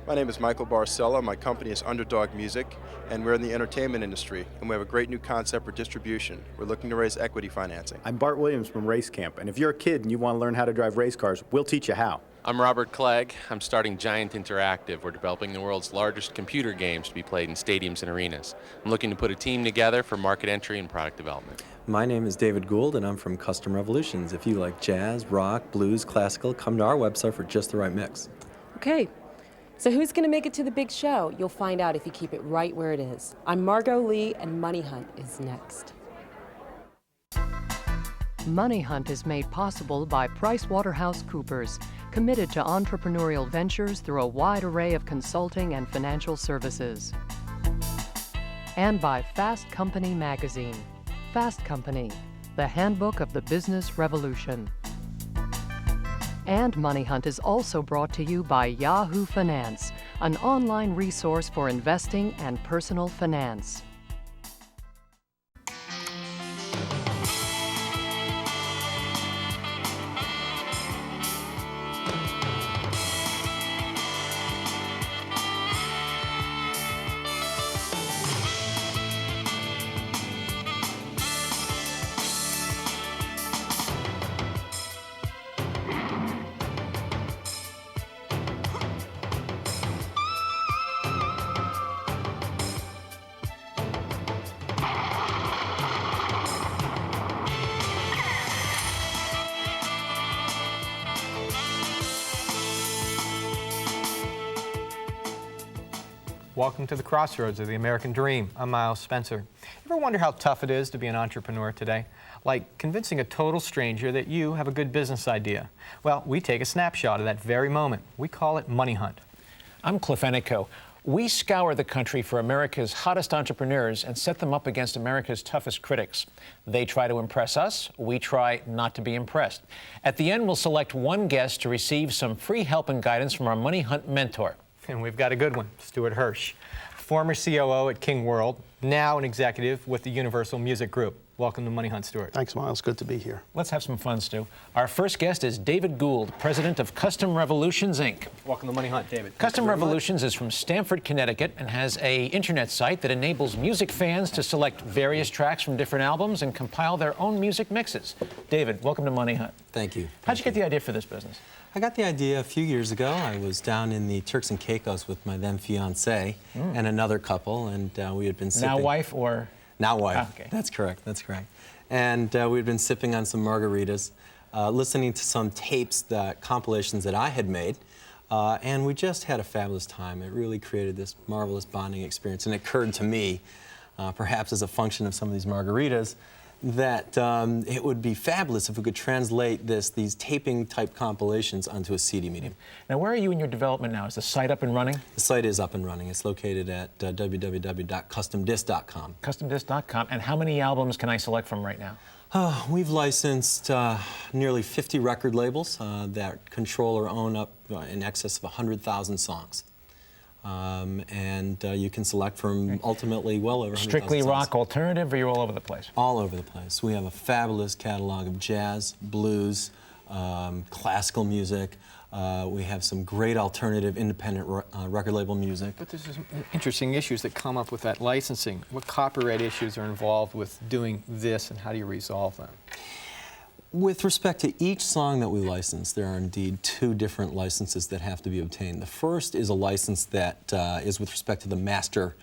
My name is Michael Barcella. My company is Underdog Music, and we're in the entertainment industry, and we have a great new concept for distribution. We're looking to raise equity financing. I'm Bart Williams from Race Camp, and if you're a kid and you want to learn how to drive race cars, we'll teach you how. I'm Robert Clegg. I'm starting Giant Interactive. We're developing the world's largest computer games to be played in stadiums and arenas. I'm looking to put a team together for market entry and product development. My name is David Gould, and I'm from Custom Revolutions. If you like jazz, rock, blues, classical, come to our website for just the right mix. Okay, so who's going to make it to the big show? You'll find out if you keep it right where it is. I'm Margot Lee, and Money Hunt is next. Money Hunt is made possible by PricewaterhouseCoopers, committed to entrepreneurial ventures through a wide array of consulting and financial services. And by Fast Company magazine. Fast Company, the handbook of the business revolution. And Money Hunt is also brought to you by Yahoo Finance, an online resource for investing and personal finance. Welcome to the crossroads of the American dream. I'm Miles Spencer. Ever wonder how tough it is to be an entrepreneur today? Like convincing a total stranger that you have a good business idea. Well, we take a snapshot of that very moment. We call it Money Hunt. I'm Cliff Ennico. We scour the country for America's hottest entrepreneurs and set them up against America's toughest critics. They try to impress us. We try not to be impressed. At the end, we'll select one guest to receive some free help and guidance from our Money Hunt mentor. And we've got a good one, Stuart Hersch, former COO at King World, now an executive with the Universal Music Group. Welcome to Money Hunt, Stuart. Thanks, Miles. Good to be here. Let's have some fun, Stu. Our first guest is David Gould, president of Custom Revolutions, Inc. Welcome to Money Hunt, David. Custom Revolutions is from Stamford, Connecticut, and has an internet site that enables music fans to select various tracks from different albums and compile their own music mixes. David, welcome to Money Hunt. Thank you. How'd you get the idea for this business? I got the idea a few years ago. I was down in the Turks and Caicos with my then fiancée and another couple, and we had been sipping. Now wife or? Now wife. Ah, okay. That's correct. That's correct. And we had been sipping on some margaritas, listening to some tapes, compilations that I had made, and we just had a fabulous time. It really created this marvelous bonding experience, and it occurred to me, perhaps as a function of some of these margaritas, that it would be fabulous if we could translate these taping-type compilations onto a CD medium. Now, where are you in your development now? Is the site up and running? The site is up and running. It's located at www.customdisc.com. Customdisc.com. And how many albums can I select from right now? We've licensed nearly 50 record labels that control or own up in excess of 100,000 songs. And you can select from ultimately well over 100,000 Strictly songs. rock alternative, or you're all over the place? All over the place. We have a fabulous catalog of jazz, blues, classical music. We have some great alternative independent record label music. But there's some interesting issues that come up with that licensing. What copyright issues are involved with doing this, and how do you resolve them? With respect to each song that we license, there are indeed two different licenses that have to be obtained. The first is a license that is with respect to the master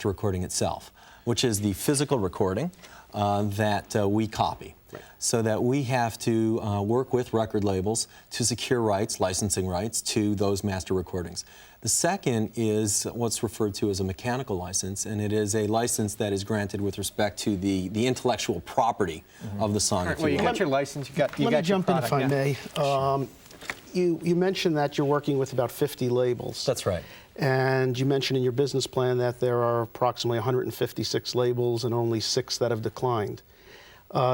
recording itself, which is the physical recording that we copy. Right. So that we have to work with record labels to secure rights, licensing rights, to those master recordings. The second is what's referred to as a mechanical license, and it is a license that is granted with respect to the intellectual property of the song. Right, well, you got your license, you got your Let me jump in if I may. Sure. You mentioned that you're working with about 50 labels. That's right. And you mentioned in your business plan that there are approximately 156 labels and only 6 that have declined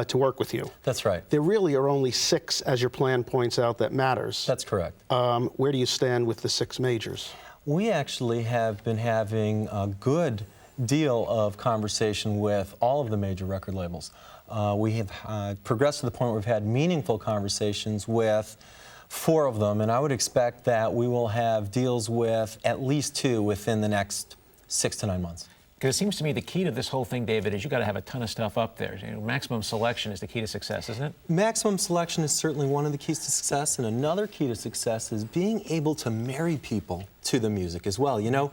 to work with you. That's right. There really are only 6, as your plan points out, that matters. That's correct. Where do you stand with the 6 majors? We actually have been having a good deal of conversation with all of the major record labels. We have progressed to the point where we've had meaningful conversations with 4 of them, and I would expect that we will have deals with at least 2 within the next 6 to 9 months. Because it seems to me the key to this whole thing, David, is you got to have a ton of stuff up there. You know, maximum selection is the key to success, isn't it? Maximum selection is certainly one of the keys to success, and another key to success is being able to marry people to the music as well. You know,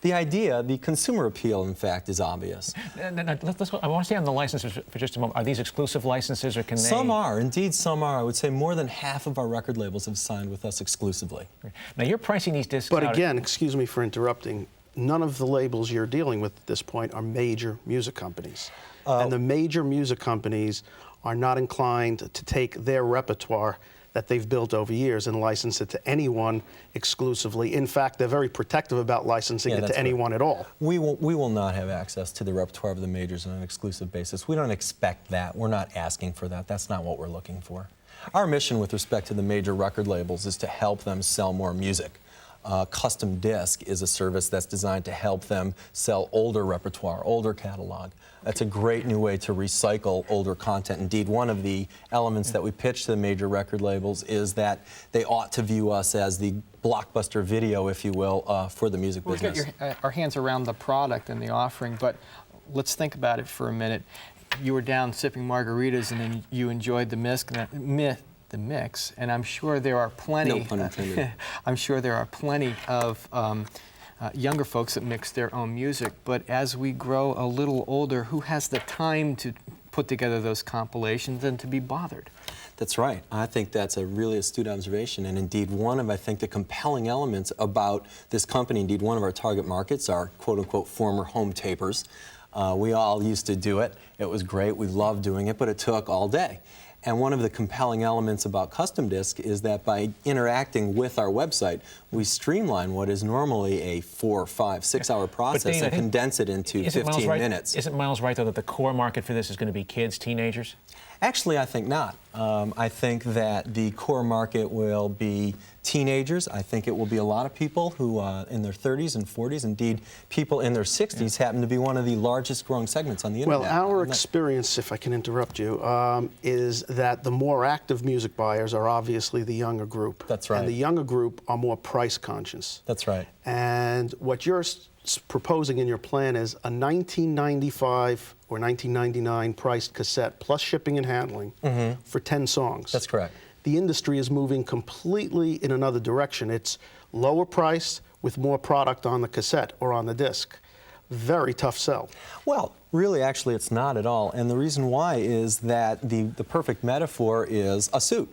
the idea, the consumer appeal, in fact, is obvious. I want to stay on the licenses for just a moment. Are these exclusive licenses, or can they? Some are, indeed some are. I would say more than half of our record labels have signed with us exclusively. Now, you're pricing these discs But out again, excuse me for interrupting, none of the labels you're dealing with at this point are major music companies. And the major music companies are not inclined to take their repertoire that they've built over years and license it to anyone exclusively. In fact, they're very protective about licensing it to anyone at all. We will not have access to the repertoire of the majors on an exclusive basis. We don't expect that. We're not asking for that. That's not what we're looking for. Our mission with respect to the major record labels is to help them sell more music. Custom Disc is a service that's designed to help them sell older repertoire, older catalog. That's a great new way to recycle older content. Indeed, one of the elements that we pitch to the major record labels is that they ought to view us as the blockbuster video, if you will, for the music business. We've got our hands around the product and the offering, but let's think about it for a minute. You were down sipping margaritas and then you enjoyed the mix, and I'm sure there are plenty. No pun intended. I'm sure there are plenty of younger folks that mix their own music. But as we grow a little older, who has the time to put together those compilations and to be bothered? That's right. I think that's a really astute observation, and indeed one of, I think, the compelling elements about this company. Indeed, one of our target markets are quote-unquote former home tapers. We all used to do it. It was great. We loved doing it, but it took all day. And one of the compelling elements about Custom Disc is that by interacting with our website, we streamline what is normally a 4, 5, 6-hour process Dane, and condense it into 15 minutes. Isn't Miles right, though, that the core market for this is going to be kids, teenagers? Actually, I think not. I think that the core market will be teenagers. I think it will be a lot of people who in their 30s and 40s, indeed people in their 60s, happen to be one of the largest growing segments on the internet. Well, our experience, if I can interrupt you, is that the more active music buyers are obviously the younger group. That's right. And the younger group are more price conscious. That's right. And what you're proposing in your plan is a 1995 or 1999 priced cassette plus shipping and handling for 10 songs. That's correct. The industry is moving completely in another direction. It's lower price with more product on the cassette or on the disc. Very tough sell. Well, really, actually, it's not at all. And the reason why is that the perfect metaphor is a suit.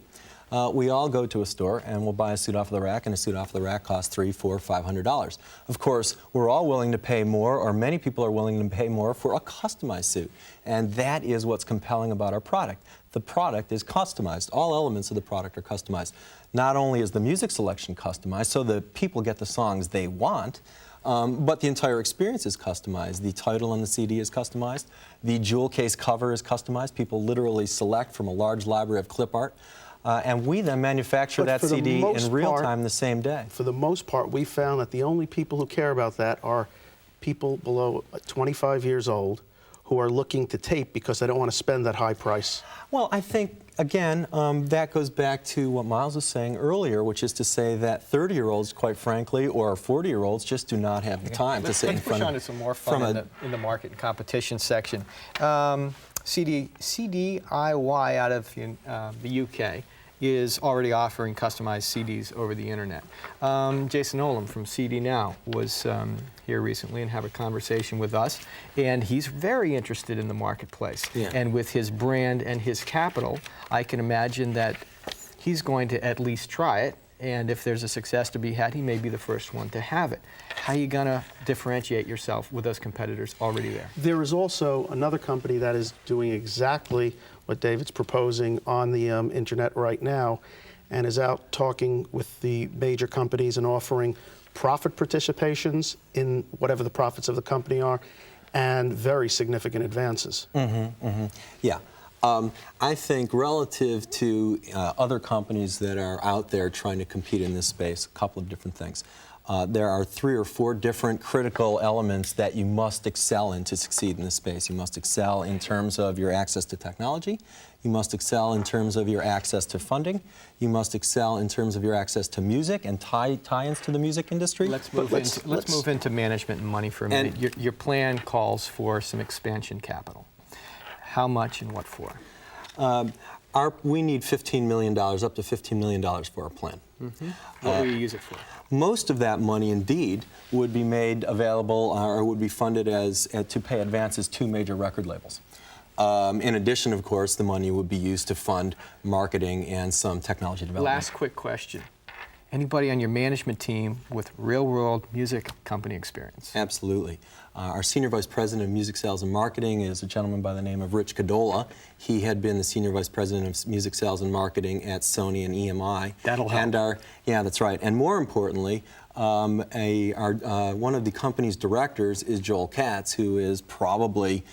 We all go to a store and we'll buy a suit off of the rack, and a suit off of the rack costs $300, $400, $500. Of course, we're all willing to pay more, or many people are willing to pay more for a customized suit. And that is what's compelling about our product. The product is customized. All elements of the product are customized. Not only is the music selection customized, so the people get the songs they want, but the entire experience is customized. The title on the CD is customized. The jewel case cover is customized. People literally select from a large library of clip art. And we then manufacture that CD in real time the same day. For the most part, we found that the only people who care about that are people below 25 years old who are looking to tape because they don't want to spend that high price. Well, I think, again, that goes back to what Miles was saying earlier, which is to say that 30-year-olds, quite frankly, or 40-year-olds just do not have the time to sit in front of... Let's push on to some more fun in the market and competition section. CDIY out of the UK is already offering customized CDs over the internet. Jason Olam from CD Now was here recently and had a conversation with us, and he's very interested in the marketplace. Yeah. And with his brand and his capital, I can imagine that he's going to at least try it, and if there's a success to be had, he may be the first one to have it. How are you going to differentiate yourself with those competitors already there? There is also another company that is doing exactly what David's proposing on the internet right now, and is out talking with the major companies and offering profit participations in whatever the profits of the company are, and very significant advances. Yeah. I think relative to other companies that are out there trying to compete in this space, a couple of different things. There are 3 or 4 different critical elements that you must excel in to succeed in this space. You must excel in terms of your access to technology. You must excel in terms of your access to funding. You must excel in terms of your access to music and tie-ins to the music industry. Let's move into management and money for a minute. Your plan calls for some expansion capital. How much and what for? We need $15 million, up to $15 million for our plan. What will you use it for? Most of that money, indeed, would be made available or would be funded to pay advances to major record labels. In addition, of course, the money would be used to fund marketing and some technology development. Last quick question. Anybody on your management team with real-world music company experience? Absolutely. Our Senior Vice President of Music Sales and Marketing is a gentleman by the name of Rich Cadola. He had been the Senior Vice President of Music Sales and Marketing at Sony and EMI. That'll help. Yeah, that's right. And more importantly, one of the company's directors is Joel Katz, who is probably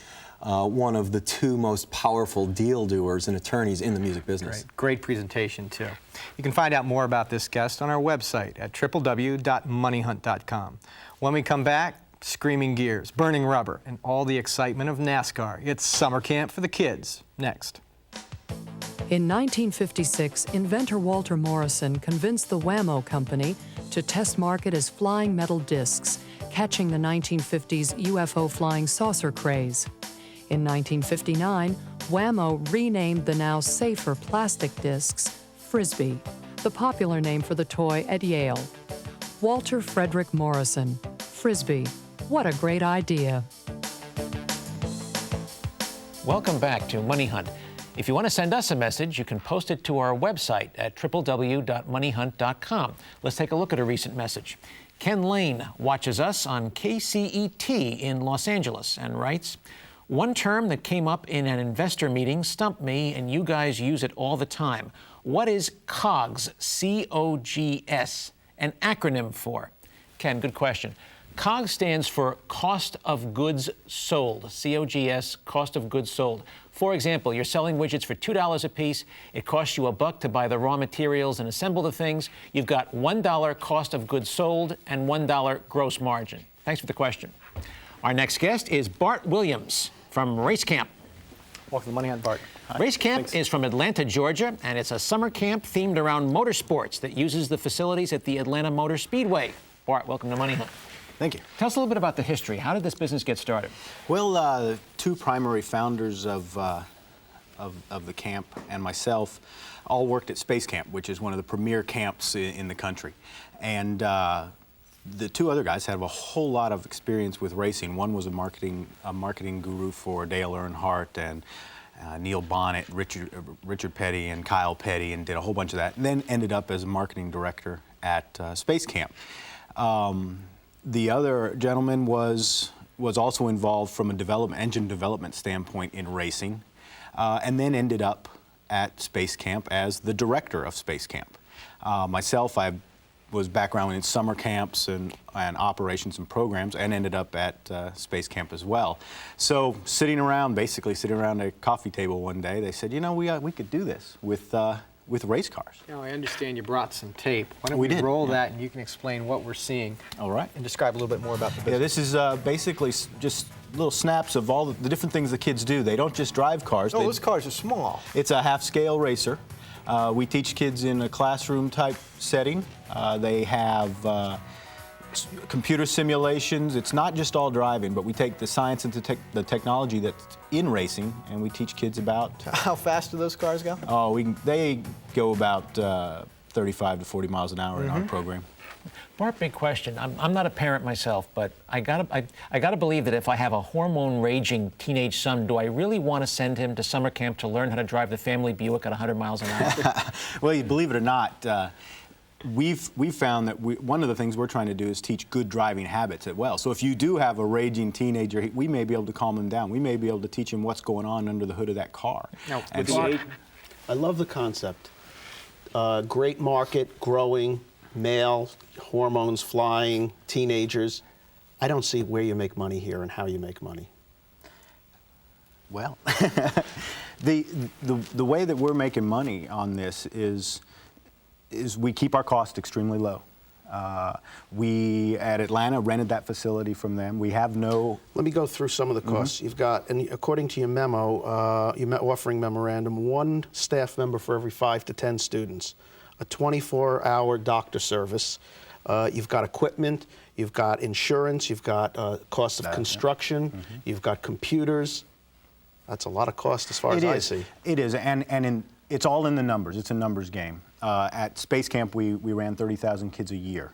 one of the 2 most powerful deal doers and attorneys in the music business. Great presentation, too. You can find out more about this guest on our website at www.moneyhunt.com. When we come back, screaming gears, burning rubber, and all the excitement of NASCAR. It's summer camp for the kids. Next. In 1956, inventor Walter Morrison convinced the Whammo Company to test market as flying metal discs, catching the 1950s UFO flying saucer craze. In 1959, Whammo renamed the now safer plastic discs Frisbee, the popular name for the toy at Yale. Walter Frederick Morrison, Frisbee. What a great idea. Welcome back to Money Hunt. If you want to send us a message, you can post it to our website at www.moneyhunt.com. Let's take a look at a recent message. Ken Lane watches us on KCET in Los Angeles and writes, "One term that came up in an investor meeting stumped me, and you guys use it all the time. What is COGS, C-O-G-S, an acronym for?" Ken, good question. COGS stands for cost of goods sold, C-O-G-S, cost of goods sold. For example, you're selling widgets for $2 a piece. It costs you $1 to buy the raw materials and assemble the things. You've got $1 cost of goods sold and $1 gross margin. Thanks for the question. Our next guest is Bart Williams from Race Camp. Welcome to Money Hunt, Bart. Hi. Race Camp is from Atlanta, Georgia, and it's a summer camp themed around motorsports that uses the facilities at the Atlanta Motor Speedway. Bart, welcome to Money Hunt. Thank you. Tell us a little bit about the history. How did this business get started? Well, the 2 primary founders of the camp and myself all worked at Space Camp, which is one of the premier camps in the country. And the 2 other guys have a whole lot of experience with racing. One was a marketing guru for Dale Earnhardt and Neil Bonnet, Richard Petty, and Kyle Petty, and did a whole bunch of that. And then ended up as a marketing director at Space Camp. The other gentleman was also involved from a engine development standpoint in racing, and then ended up at Space Camp as the director of Space Camp. Myself, I was background in summer camps and operations and programs, and ended up at Space Camp as well. So basically sitting around a coffee table one day, they said, you know, we could do this with race cars. Now, I understand you brought some tape. Why don't we roll that and you can explain what we're seeing. All right. And describe a little bit more about the business. Yeah, this is basically just little snaps of all the different things the kids do. They don't just drive cars. Oh, those cars are small. It's a half-scale racer. We teach kids in a classroom-type setting. They have computer simulations. It's not just all driving, but we take the science and the technology that's in racing, and we teach kids about... How fast do those cars go? Oh, they go about 35 to 40 miles an hour in our program. Bart, big question. I'm not a parent myself, but I gotta believe that if I have a hormone-raging teenage son, do I really want to send him to summer camp to learn how to drive the family Buick at 100 miles an hour? Well, you believe it or not, we've found that one of the things we're trying to do is teach good driving habits as well. So if you do have a raging teenager, we may be able to calm him down. We may be able to teach him what's going on under the hood of that car. Now, I love the concept. Great market, growing, male, hormones flying, teenagers. I don't see where you make money here and how you make money. Well, the way that we're making money on this is we keep our costs extremely low. We, at Atlanta, rented that facility from them. We have no... Let me go through some of the costs. You've got, and according to your memo, your offering memorandum, 1 staff member for every 5 to 10 students, a 24-hour doctor service. You've got equipment, you've got insurance, you've got cost of construction, you've got computers. That's a lot of cost as far as I see. It is, and it's all in the numbers. It's a numbers game. At Space Camp, we ran 30,000 kids a year.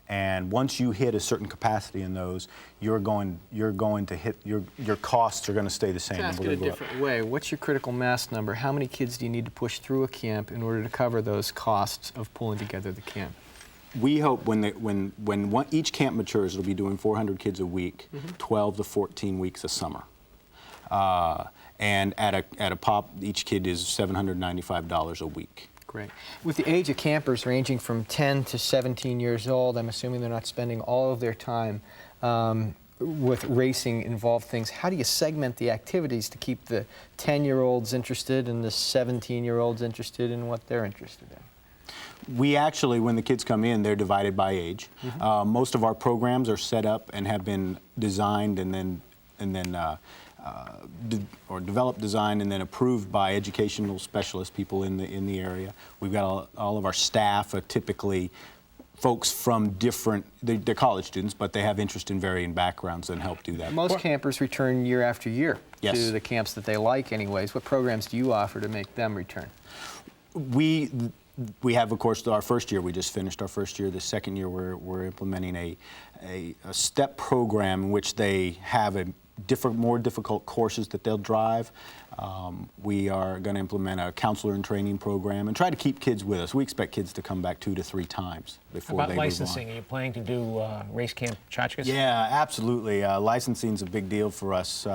And once you hit a certain capacity in those, you're going to hit, your costs are going to stay the same. To ask it a different way, what's your critical mass number? How many kids do you need to push through a camp in order to cover those costs of pulling together the camp? We hope when each camp matures, it'll be doing 400 kids a week, 12 to 14 weeks a summer. And at a pop, each kid is $795 a week. Great. With the age of campers ranging from 10 to 17 years old, I'm assuming they're not spending all of their time with racing involved things. How do you segment the activities to keep the 10-year-olds interested and the 17-year-olds interested in what they're interested in? We actually, when the kids come in, they're divided by age. Most of our programs are set up and have been designed and then developed, designed, and then approved by educational specialists, people in the area. We've got all of our staff are typically folks from different, they're college students, but they have interest in varying backgrounds and help do that. Most campers return year after year to the camps that they like anyways. What programs do you offer to make them return? We have, of course, our first year. We just finished our first year. The second year, we're implementing a step program in which they have more difficult courses that they'll drive. We are going to implement a counselor and training program and try to keep kids with us. We expect kids to come back 2 to 3 times before they move on. About licensing, are you planning to do race camp tchotchkes? Yeah, absolutely. Licensing is a big deal for us.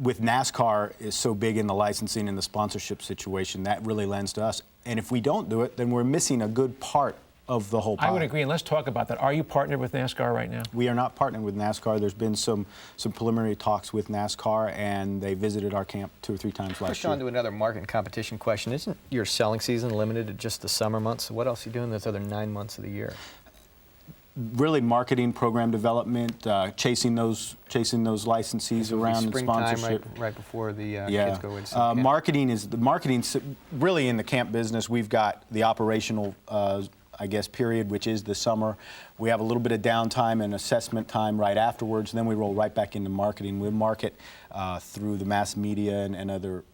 With NASCAR is so big in the licensing and the sponsorship situation, that really lends to us. And if we don't do it, then we're missing a good part of the whole pie. I would agree, and let's talk about that. Are you partnered with NASCAR right now? We are not partnered with NASCAR. There's been some preliminary talks with NASCAR, and they visited our camp 2 or 3 times last year. Push on to another market and competition question. Isn't your selling season limited to just the summer months? What else are you doing those other 9 months of the year? Really marketing, program development, chasing those licensees around and sponsorship. Right before the kids go into camp. Marketing's really in the camp business. We've got the operational period, which is the summer. We have a little bit of downtime and assessment time right afterwards, and then we roll right back into marketing. We market through the mass media and other,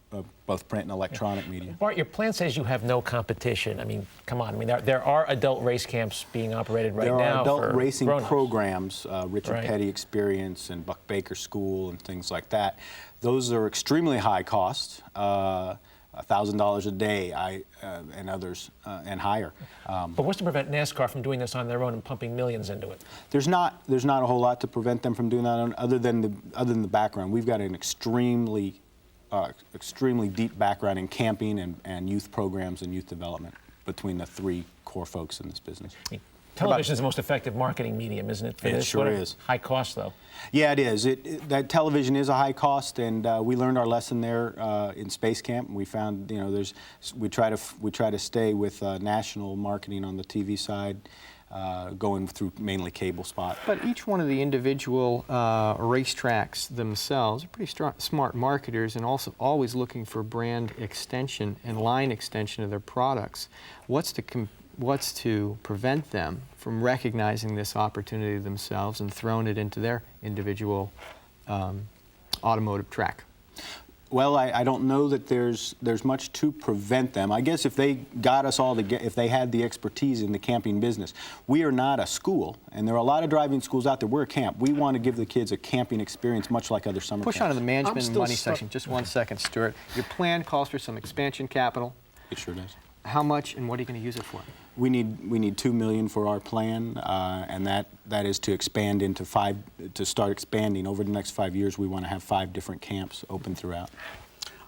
both print and electronic media. Bart, your plan says you have no competition. I mean, come on. I mean, there are adult race camps being operated right now. There are adult racing grown-ups. programs, Richard Petty Experience and Buck Baker School and things like that. Those are extremely high cost. $1,000 a day, and others, and higher. But what's to prevent NASCAR from doing this on their own and pumping millions into it? There's not a whole lot to prevent them from doing that other than the background. We've got an extremely deep background in camping and youth programs and youth development between the 3 core folks in this business. Television is the most effective marketing medium, isn't it? It sure is. High cost, though. Yeah, it is. That television is a high cost, and we learned our lesson there in Space Camp. We found, we try to stay with national marketing on the TV side, going through mainly cable spot. But each one of the individual racetracks themselves are pretty smart marketers, and also always looking for brand extension and line extension of their products. What's to prevent them from recognizing this opportunity themselves and throwing it into their individual automotive track? Well, I don't know that there's much to prevent them. I guess if they got us all together, if they had the expertise in the camping business. We are not a school, and there are a lot of driving schools out there. We're a camp. We want to give the kids a camping experience much like other summer camps. Push on to the management and money section. Just 1 second, Stuart. Your plan calls for some expansion capital. It sure does. How much, and what are you going to use it for? We need $2 million for our plan, and that is to expand into to start expanding. Over the next 5 years, we want to have 5 different camps open throughout.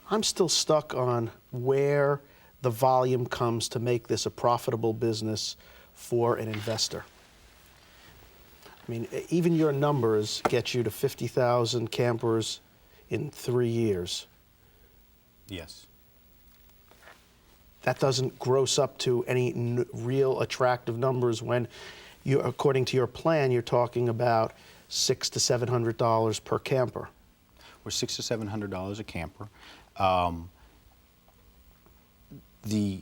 I'm still stuck on where the volume comes to make this a profitable business for an investor. I mean, even your numbers get you to 50,000 campers in 3 years. Yes. that doesn't gross up to any real attractive numbers when you, according to your plan, you're talking about $600 to $700 per camper. We're $600 to $700 a camper. The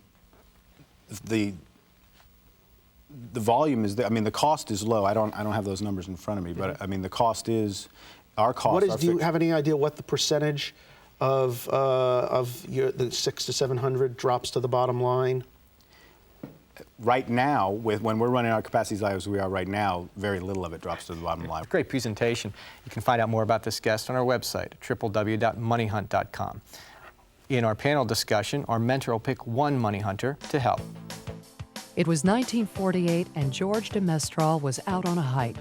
volume is there. I mean, the cost is low. I don't have those numbers in front of me, but I mean, the cost is our cost. What is? Do you have any idea what the percentage of the 600 to 700 drops to the bottom line? Right now, when we're running our capacities as we are right now, very little of it drops to the bottom line. Great presentation. You can find out more about this guest on our website, www.moneyhunt.com. In our panel discussion, our mentor will pick one money hunter to help. It was 1948 and George de Mestral was out on a hike.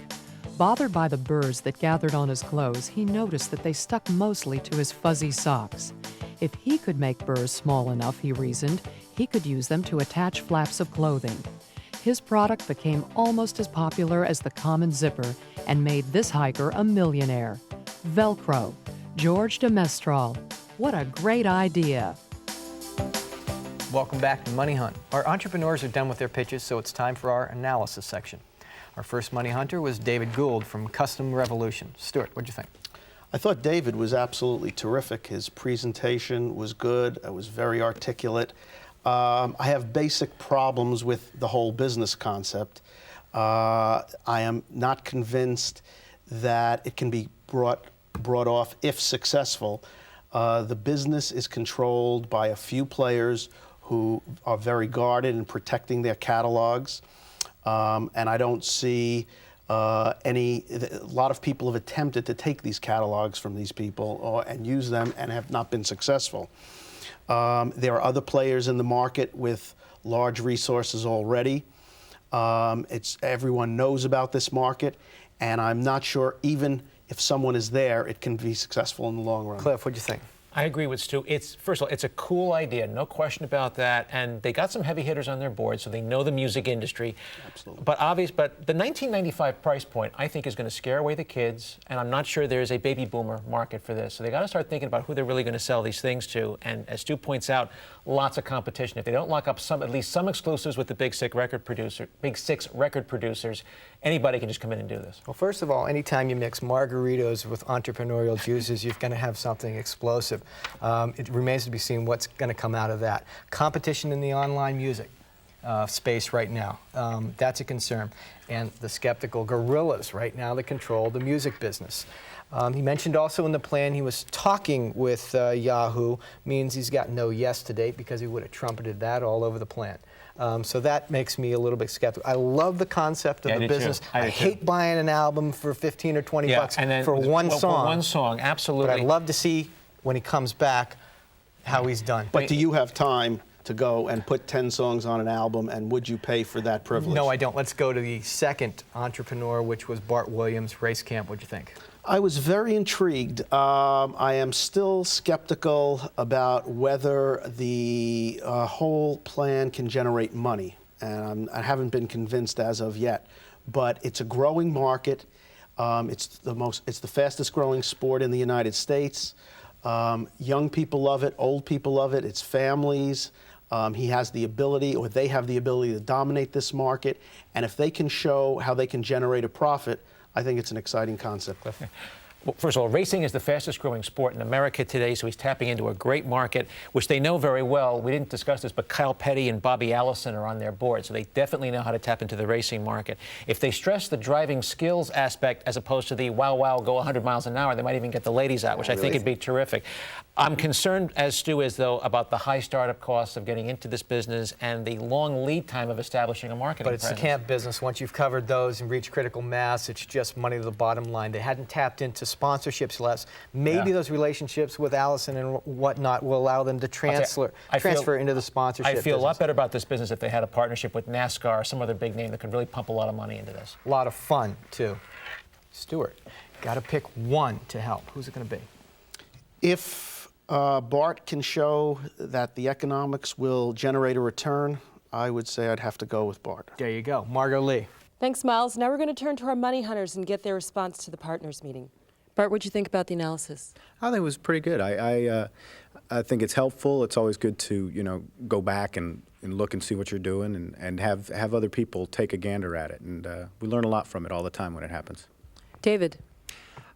Bothered by the burrs that gathered on his clothes, he noticed that they stuck mostly to his fuzzy socks. If he could make burrs small enough, he reasoned, he could use them to attach flaps of clothing. His product became almost as popular as the common zipper and made this hiker a millionaire. Velcro. George de Mestral. What a great idea. Welcome back to Money Hunt. Our entrepreneurs are done with their pitches, so it's time for our analysis section. Our first money hunter was David Gould from Custom Revolution. Stuart, what'd you think? I thought David was absolutely terrific. His presentation was good. It was very articulate. I have basic problems with the whole business concept. I am not convinced that it can be brought off if successful. The business is controlled by a few players who are very guarded in protecting their catalogs. And I don't see a lot of people have attempted to take these catalogs from these people and use them and have not been successful. There are other players in the market with large resources already. Everyone knows about this market, and I'm not sure even if someone is there, it can be successful in the long run. Cliff, what'd you think? I agree with Stu. First of all, it's a cool idea, no question about that. And they got some heavy hitters on their board, so they know the music industry. Absolutely. But the 1995 price point, I think, is going to scare away the kids. And I'm not sure there's a baby boomer market for this. So they got to start thinking about who they're really going to sell these things to. And as Stu points out, lots of competition. If they don't lock up at least some exclusives with the big six record producers, anybody can just come in and do this. Well, first of all, anytime you mix margaritas with entrepreneurial juices, you're going to have something explosive. It remains to be seen what's going to come out of that. Competition in the online music space right now, that's a concern. And the skeptical gorillas right now that control the music business. He mentioned also in the plan he was talking with Yahoo, means he's got no yes to date because he would have trumpeted that all over the plan. So that makes me a little bit skeptical. I love the concept of the business. I hate buying an album for 15 or 20 bucks and then for one song. For one song, absolutely. But I'd love to see when he comes back how he's done. But do you have time to go and put 10 songs on an album, and would you pay for that privilege? No, I don't. Let's go to the second entrepreneur, which was Bart Williams, Race Camp. What'd you think? I was very intrigued. I am still skeptical about whether the whole plan can generate money, and I haven't been convinced as of yet. But it's a growing market. It's the fastest growing sport in the United States. Young people love it, old people love it, it's families. He has the ability, or they have the ability, to dominate this market. And if they can show how they can generate a profit, I think it's an exciting concept. Well, first of all, racing is the fastest growing sport in America today, so he's tapping into a great market, which they know very well. We didn't discuss this, but Kyle Petty and Bobby Allison are on their board, so they definitely know how to tap into the racing market. If they stress the driving skills aspect as opposed to the wow, go 100 miles an hour, they might even get the ladies out, which I think would be terrific. I'm concerned, as Stu is, though, about the high startup costs of getting into this business and the long lead time of establishing a marketing presence. But it's the camp business. Once you've covered those and reached critical mass, it's just money to the bottom line. They hadn't tapped into sponsorships less. Maybe those relationships with Allison and whatnot will allow them to transfer into the sponsorship I feel business. a lot better about this business if they had a partnership with NASCAR or some other big name that could really pump a lot of money into this. A lot of fun, too. Stuart, got to pick one to help. Who's it going to be? If Bart can show that the economics will generate a return, I would say I'd have to go with Bart. There you go. Margot Lee. Thanks, Miles. Now we're going to turn to our money hunters and get their response to the partners meeting. Bart, what'd you think about the analysis? I think it was pretty good. I think it's helpful. It's always good to, go back and look and see what you're doing and have other people take a gander at it. And we learn a lot from it all the time when it happens. David?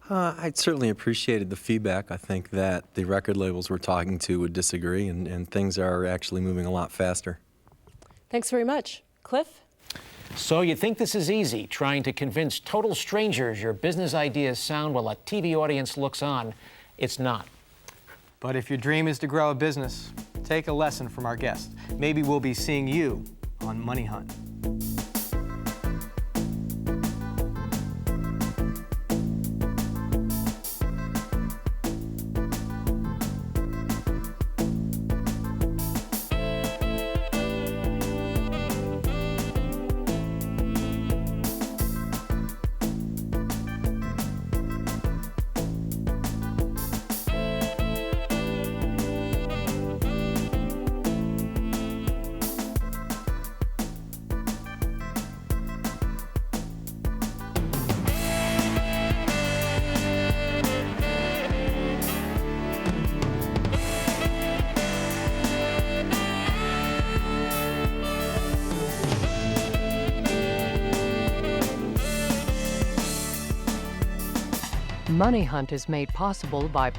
I certainly appreciated the feedback. I think that the record labels we're talking to would disagree, and things are actually moving a lot faster. Thanks very much. Cliff? So you think this is easy, trying to convince total strangers your business ideas sound while a TV audience looks on? It's not. But if your dream is to grow a business, take a lesson from our guest. Maybe we'll be seeing you on Money Hunt. Money Hunt is made possible by